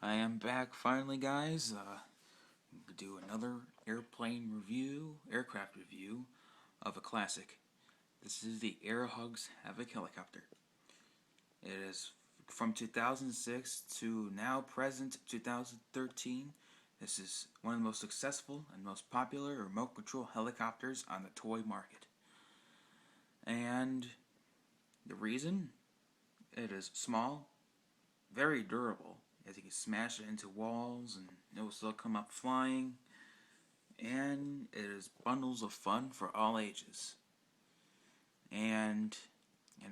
I am back finally, guys. To do another aircraft review of a classic. This is the Air Hogs Havoc helicopter. It is from 2006 to now present 2013. This is one of the most successful and most popular remote control helicopters on the toy market. And the reason? It is small, very durable, as you can smash it into walls and it will still come up flying, and it is bundles of fun for all ages. And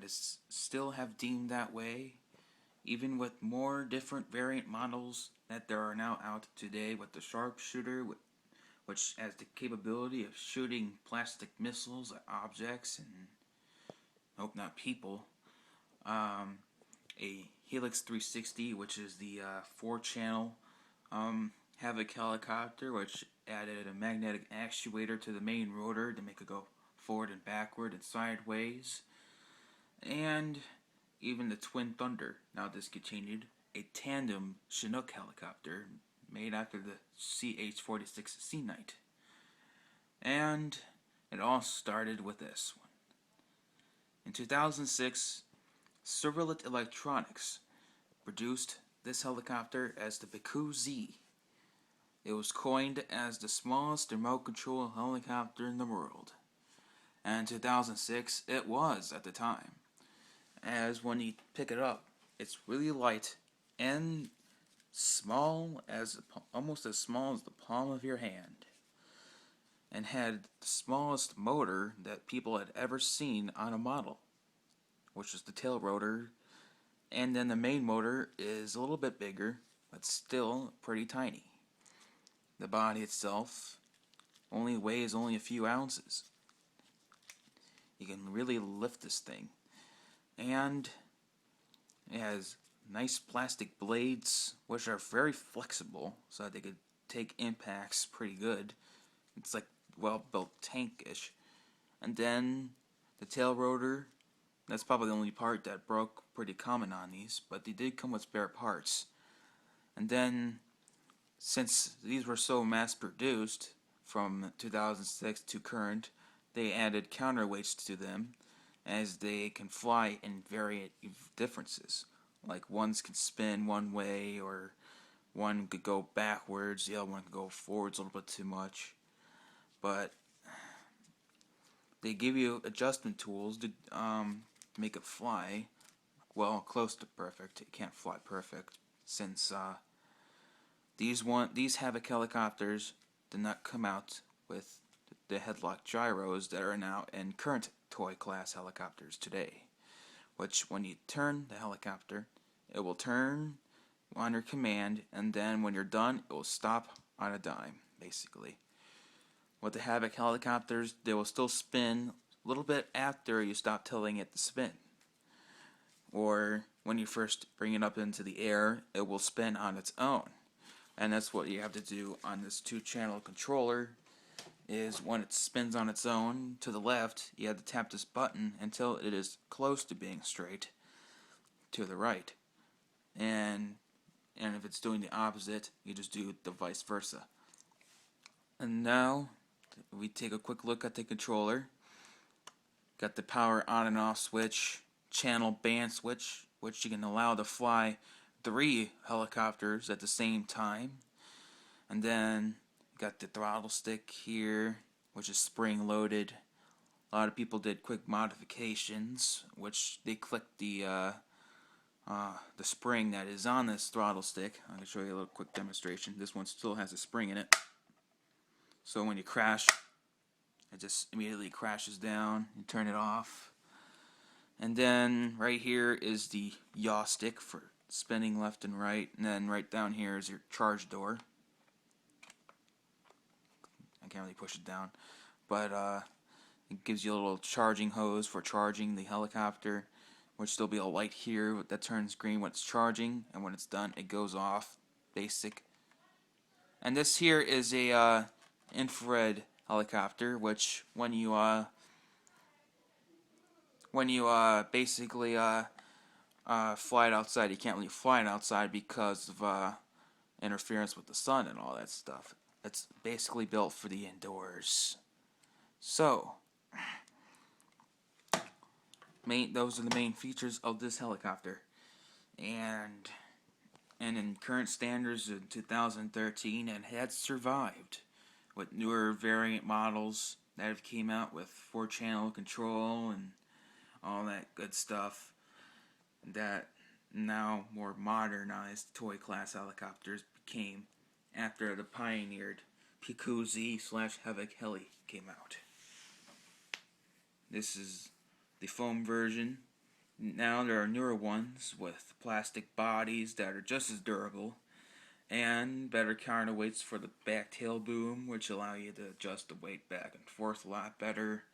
it's still have deemed that way, even with more different variant models that there are now out today, with the sharpshooter, which has the capability of shooting plastic missiles at objects and hope not people. A Helix 360, which is the 4-channel Havoc helicopter, which added a magnetic actuator to the main rotor to make it go forward and backward and sideways. And even the Twin Thunder, now discontinued, a tandem Chinook helicopter made after the CH-46 Sea Knight. And it all started with this one. In 2006, Silverlit Electronics produced this helicopter as the Picoo Z. It was coined as the smallest remote control helicopter in the world. And in 2006, it was at the time. As when you pick it up, it's really light and almost as small as the palm of your hand, and had the smallest motor that people had ever seen on a model, which is the tail rotor. And then the main motor is a little bit bigger, but still pretty tiny. The body itself weighs only a few ounces. You can really lift this thing. And it has nice plastic blades, which are very flexible, so that they could take impacts pretty good. It's like well-built tank-ish. And then the tail rotor, that's probably the only part that broke, pretty common on these, but they did come with spare parts. And then, since these were so mass-produced from 2006 to current, they added counterweights to them, as they can fly in variant differences. Like ones can spin one way, or one could go backwards, the other one could go forwards a little bit too much. But they give you adjustment tools to make it fly well close to perfect. It can't fly perfect, since these Havoc helicopters did not come out with the headlock gyros that are now in current toy class helicopters today, which when you turn the helicopter, it will turn under command, and then when you're done, it will stop on a dime, basically. With the Havoc helicopters, they will still spin a little bit after you stop telling it to spin. Or when you first bring it up into the air, it will spin on its own. And that's what you have to do on this 2-channel controller, is when it spins on its own to the left, you have to tap this button until it is close to being straight to the right. And if it's doing the opposite, you just do the vice versa. And now, we take a quick look at the controller. Got the power on and off switch, channel band switch, which you can allow to fly 3 helicopters at the same time. And then got the throttle stick here, which is spring loaded. A lot of people did quick modifications, which they clicked the spring that is on this throttle stick. I'm going to show you a little quick demonstration. This one still has a spring in it, so when you crash, it just immediately crashes down. You turn it off. And then right here is the yaw stick for spinning left and right. And then right down here is your charge door. I can't really push it down, but it gives you a little charging hose for charging the helicopter, which there'll be a light here that turns green when it's charging, and when it's done, it goes off. Basic. And this here is a infrared helicopter, which when you basically fly it outside, you can't really fly it outside because of interference with the sun and all that stuff. It's basically built for the indoors. So, those are the main features of this helicopter. And in current standards in 2013, it has survived with newer variant models that have came out with 4-channel control and all that good stuff that now more modernized toy class helicopters became after the pioneered Picoo Z / Havoc Heli came out. This is the foam version. Now there are newer ones with plastic bodies that are just as durable and better counterweights for the back tail boom, which allow you to adjust the weight back and forth a lot better,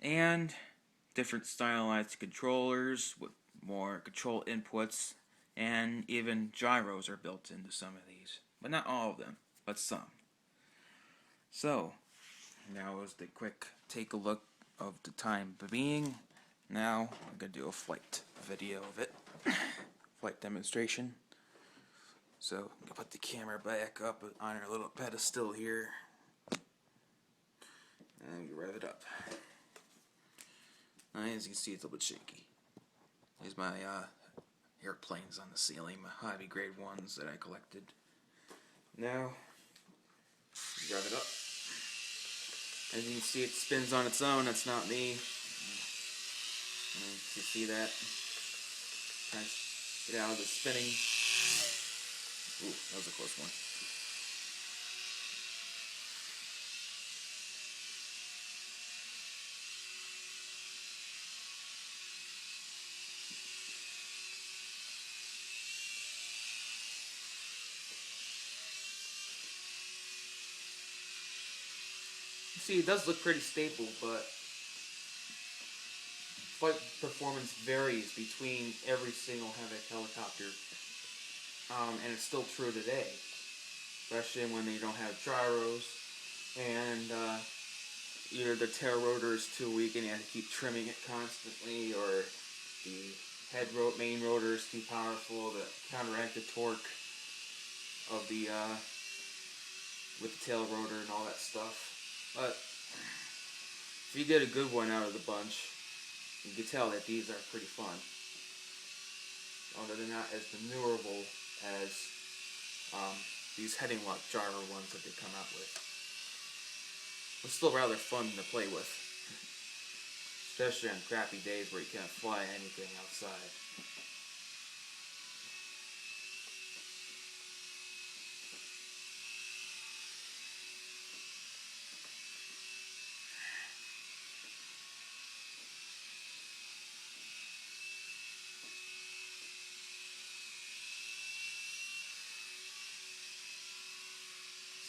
and different stylized controllers with more control inputs, and even gyros are built into some of these, but not all of them, but some. So now was the quick take a look of the time being. Now I'm going to do a flight video of it, flight demonstration. So I'm going to put the camera back up on our little pedestal here, and rev it up. Now, as you can see, it's a little bit shaky. Here's my airplanes on the ceiling, my hobby grade ones that I collected. Now, rev it up. As you can see, it spins on its own. That's not me. You see that? Trying to get out of the spinning. Ooh, that was a close one. See, it does look pretty stable, but flight performance varies between every single Havoc helicopter, and it's still true today, especially when they don't have gyros, and either the tail rotor is too weak and you have to keep trimming it constantly, or the main rotor is too powerful to counteract the torque of the with the tail rotor and all that stuff. But if you get a good one out of the bunch, you can tell that these are pretty fun. Although they're not as maneuverable as these heading lock gyro ones that they come out with. It's still rather fun to play with, especially on crappy days where you can't fly anything outside.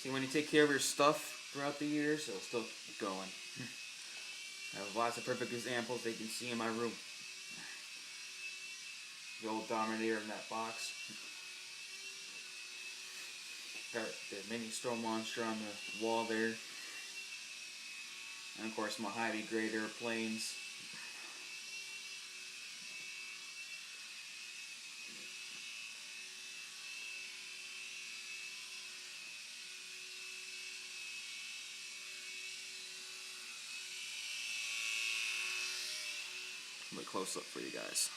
See, when you take care of your stuff throughout the years, it'll still keep going. I have lots of perfect examples they can see in my room. The old Dominator in that box. Got the mini Storm Monster on the wall there. And of course my hobby grade airplanes. A little close up for you guys.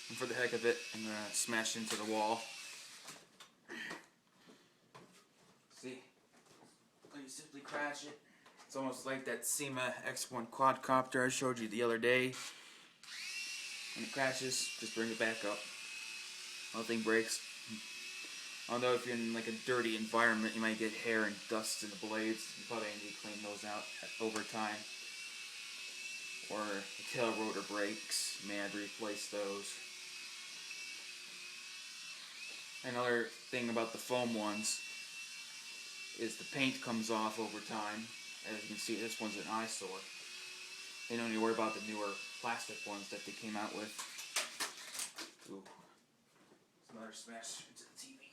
And for the heck of it, I'm going to smash into the wall. See? You simply crash it. It's almost like that SEMA X1 quadcopter I showed you the other day. When it crashes, just bring it back up. Nothing breaks. Although if you're in like a dirty environment, you might get hair and dust in the blades. You probably need to clean those out over time. Or the tail rotor breaks, you may have to replace those. Another thing about the foam ones is the paint comes off over time. As you can see, this one's an eyesore. They don't need to worry about the newer plastic ones that they came out with. Ooh. Another smash into the TV.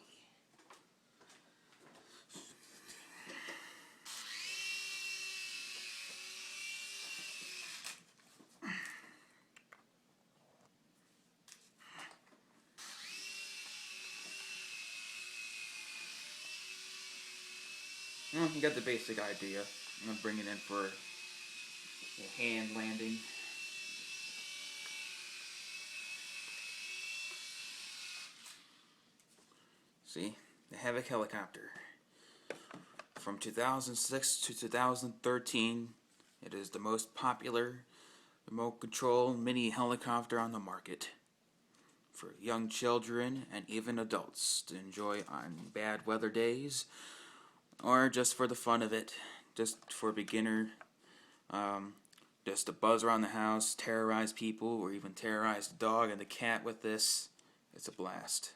Well, you got the basic idea. I'm going to bring it in for a hand landing. See, the Havoc helicopter. From 2006 to 2013, it is the most popular remote control mini helicopter on the market for young children and even adults to enjoy on bad weather days or just for the fun of it, just for beginner, just to buzz around the house, terrorize people, or even terrorize the dog and the cat with this. It's a blast.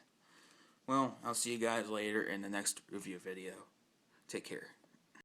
Well, I'll see you guys later in the next review video. Take care.